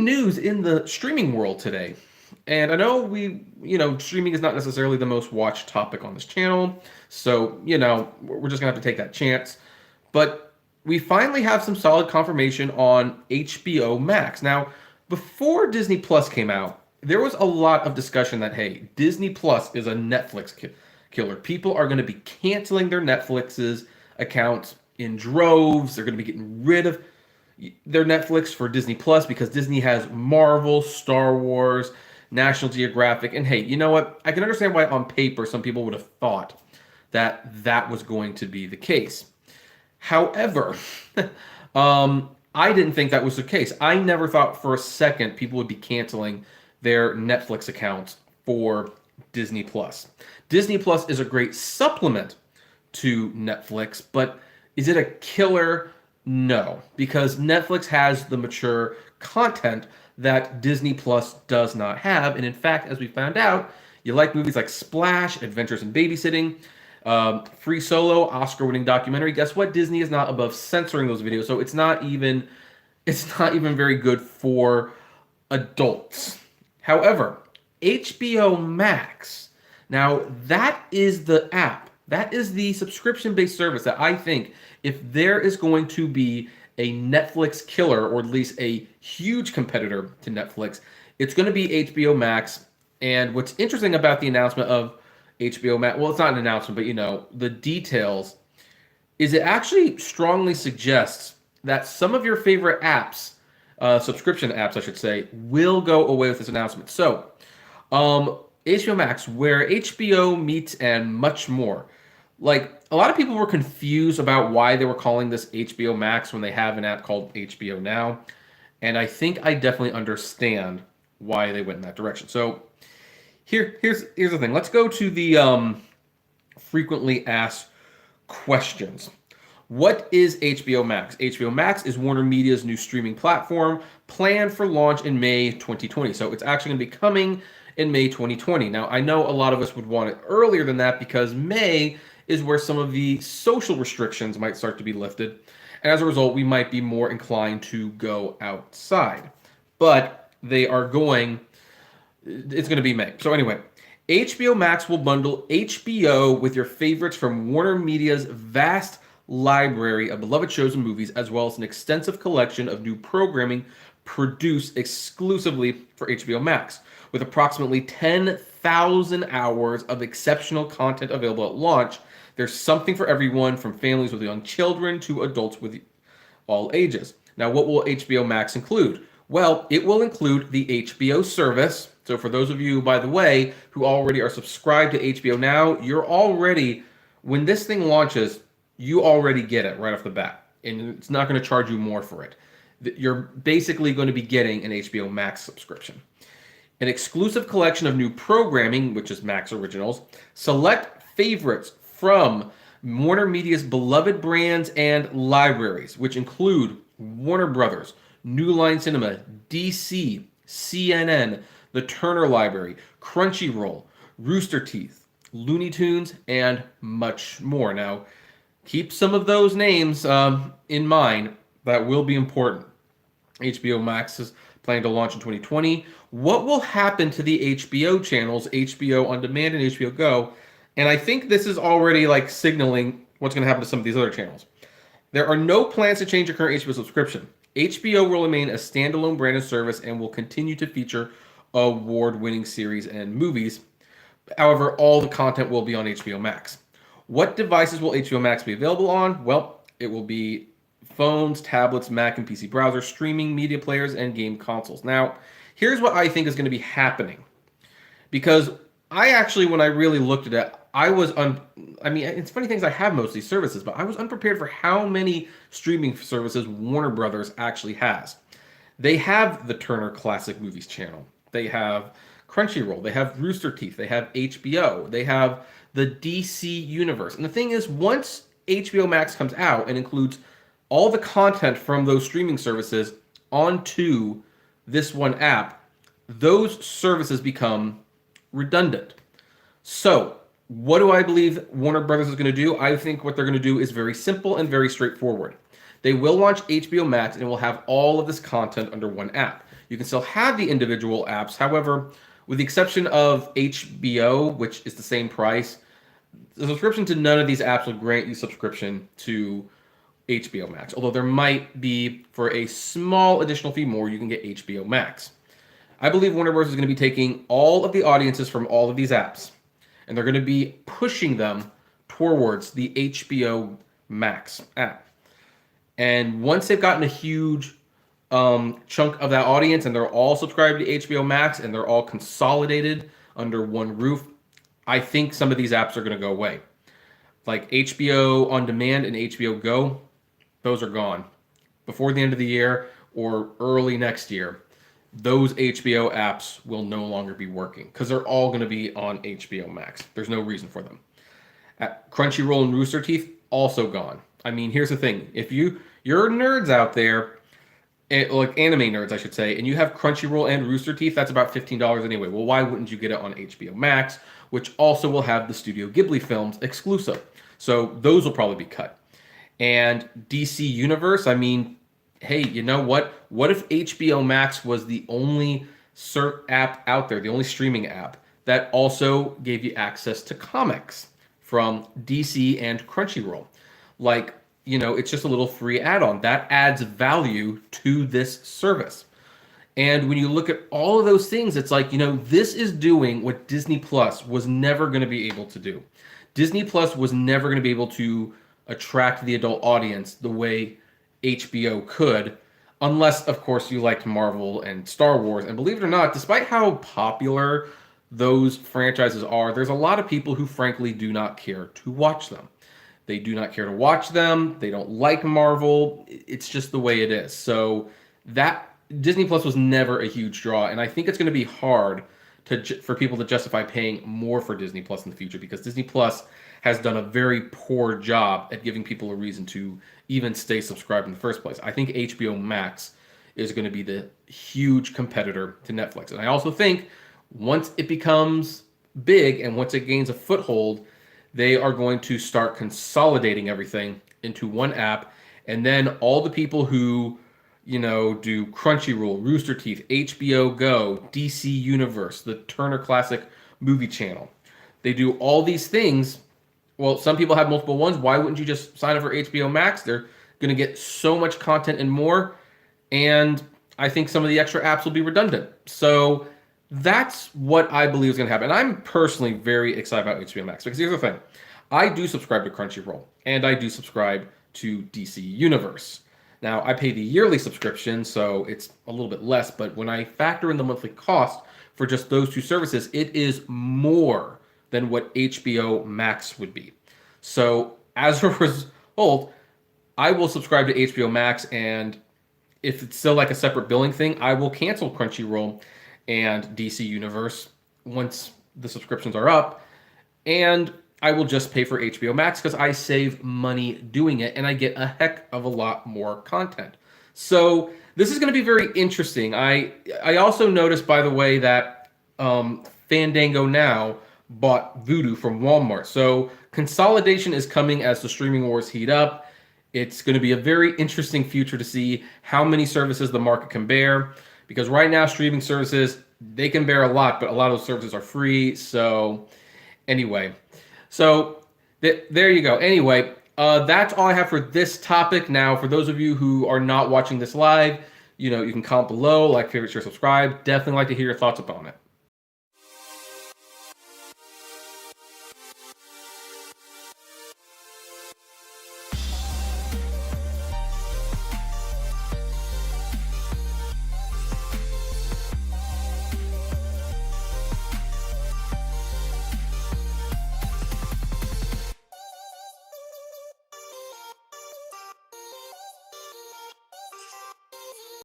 some news in the streaming world today. And I know streaming is not necessarily the most watched topic on this channel. So, we're just going to have to take that chance. But we finally have some solid confirmation on HBO Max. Now, before Disney Plus came out, there was a lot of discussion that, hey, Disney Plus is a Netflix killer. People are going to be canceling their Netflix's accounts in droves. They're going to be getting rid of their Netflix for Disney Plus because Disney has Marvel, Star Wars, National Geographic, and hey, you know what? I can understand why on paper some people would have thought that that was going to be the case. However, I didn't think that was the case. I never thought for a second people would be canceling their Netflix accounts for Disney Plus. Disney Plus is a great supplement to Netflix, but is it a killer? No, because Netflix has the mature content that Disney Plus does not have. And in fact, as we found out, you like movies like Splash, Adventures in Babysitting, Free Solo, Oscar-winning documentary. Guess what? Disney is not above censoring those videos, so it's not even very good for adults. However, HBO Max, now that is the app. That is the subscription-based service that I think if there is going to be a Netflix killer, or at least a huge competitor to Netflix, it's going to be HBO Max. And what's interesting about the announcement of HBO Max, well, it's not an announcement, but the details, is it actually strongly suggests that some of your favorite apps, subscription apps, I should say, will go away with this announcement. So, HBO Max, where HBO meets and much more. Like, a lot of people were confused about why they were calling this HBO Max when they have an app called HBO Now. And I think I definitely understand why they went in that direction. So here's the thing. Let's go to the frequently asked questions. What is HBO Max? HBO Max is Warner Media's new streaming platform planned for launch in May 2020. So it's actually going to be coming in May 2020. Now, I know a lot of us would want it earlier than that because May is where some of the social restrictions might start to be lifted. And as a result, we might be more inclined to go outside. But it's going to be May. So anyway, HBO Max will bundle HBO with your favorites from Warner Media's vast library of beloved shows and movies, as well as an extensive collection of new programming produced exclusively for HBO Max. With approximately 10,000 hours of exceptional content available at launch, there's something for everyone, from families with young children to adults with all ages. Now, what will HBO Max include? Well, it will include the HBO service. So for those of you, by the way, who already are subscribed to HBO Now, when this thing launches, you already get it right off the bat. And it's not going to charge you more for it. You're basically going to be getting an HBO Max subscription. An exclusive collection of new programming, which is Max Originals, select favorites from Warner Media's beloved brands and libraries, which include Warner Brothers, New Line Cinema, DC, CNN, the Turner Library, Crunchyroll, Rooster Teeth, Looney Tunes, and much more. Now, keep some of those names in mind. That will be important. HBO Max is planning to launch in 2020. What will happen to the HBO channels, HBO On Demand and HBO Go? And I think this is already like signaling what's going to happen to some of these other channels. There are no plans to change your current HBO subscription. HBO will remain a standalone branded service and will continue to feature award-winning series and movies. However, all the content will be on HBO Max. What devices will HBO Max be available on? Well, it will be phones, tablets, Mac and PC browsers, streaming media players, and game consoles. Now, here's what I think is going to be happening. Because I actually, when I really looked at it, it's funny things, I have most of these services, but I was unprepared for how many streaming services Warner Brothers actually has. They have the Turner Classic Movies channel. They have Crunchyroll. They have Rooster Teeth. They have HBO. They have the DC Universe. And the thing is, once HBO Max comes out and includes all the content from those streaming services onto this one app, those services become redundant. So, what do I believe Warner Brothers is going to do? I think what they're going to do is very simple and very straightforward. They will launch HBO Max and it will have all of this content under one app. You can still have the individual apps. However, with the exception of HBO, which is the same price, the subscription to none of these apps will grant you subscription to HBO Max. Although there might be, for a small additional fee more, you can get HBO Max. I believe Warner Bros. Is going to be taking all of the audiences from all of these apps, and they're going to be pushing them towards the HBO Max app. And once they've gotten a huge chunk of that audience and they're all subscribed to HBO Max and they're all consolidated under one roof, I think some of these apps are going to go away. Like HBO On Demand and HBO Go, those are gone. Before the end of the year or early next year, those HBO apps will no longer be working because they're all going to be on HBO Max. There's no reason for them. At Crunchyroll and Rooster Teeth, also gone. I mean, here's the thing. If you're nerds out there, like anime nerds, I should say, and you have Crunchyroll and Rooster Teeth, that's about $15 anyway. Well, why wouldn't you get it on HBO Max, which also will have the Studio Ghibli films exclusive? So those will probably be cut. And DC Universe, I mean, hey, you know what? What if HBO Max was the only app out there, the only streaming app that also gave you access to comics from DC and Crunchyroll? Like, it's just a little free add-on that adds value to this service. And when you look at all of those things, it's like, this is doing what Disney Plus was never going to be able to do. Disney Plus was never going to be able to attract the adult audience the way HBO could, unless, of course, you liked Marvel and Star Wars. And believe it or not, despite how popular those franchises are, there's a lot of people who frankly do not care to watch them. They do not care to watch them. They don't like Marvel. It's just the way it is. So that Disney Plus was never a huge draw, and I think it's going to be hard for people to justify paying more for Disney Plus in the future because Disney Plus has done a very poor job at giving people a reason to even stay subscribed in the first place. I think HBO Max is going to be the huge competitor to Netflix. And I also think once it becomes big and once it gains a foothold, they are going to start consolidating everything into one app. And then all the people who, do Crunchyroll, Rooster Teeth, HBO Go, DC Universe, the Turner Classic Movie Channel, they do all these things. Well, some people have multiple ones. Why wouldn't you just sign up for HBO Max? They're going to get so much content and more. And I think some of the extra apps will be redundant. So that's what I believe is going to happen. And I'm personally very excited about HBO Max because here's the thing. I do subscribe to Crunchyroll and I do subscribe to DC Universe. Now, I pay the yearly subscription, so it's a little bit less. But when I factor in the monthly cost for just those two services, it is more than what HBO Max would be. So as a result, I will subscribe to HBO Max, and if it's still like a separate billing thing, I will cancel Crunchyroll and DC Universe once the subscriptions are up, and I will just pay for HBO Max because I save money doing it, and I get a heck of a lot more content. So this is going to be very interesting. I also noticed, by the way, that Fandango Now bought Vudu from Walmart. So consolidation is coming as the streaming wars heat up. It's going to be a very interesting future to see how many services the market can bear. Because right now, streaming services, they can bear a lot, but a lot of those services are free. So anyway, there you go. Anyway, that's all I have for this topic. Now, for those of you who are not watching this live, you can comment below, like, favorite, share, subscribe. Definitely like to hear your thoughts upon it.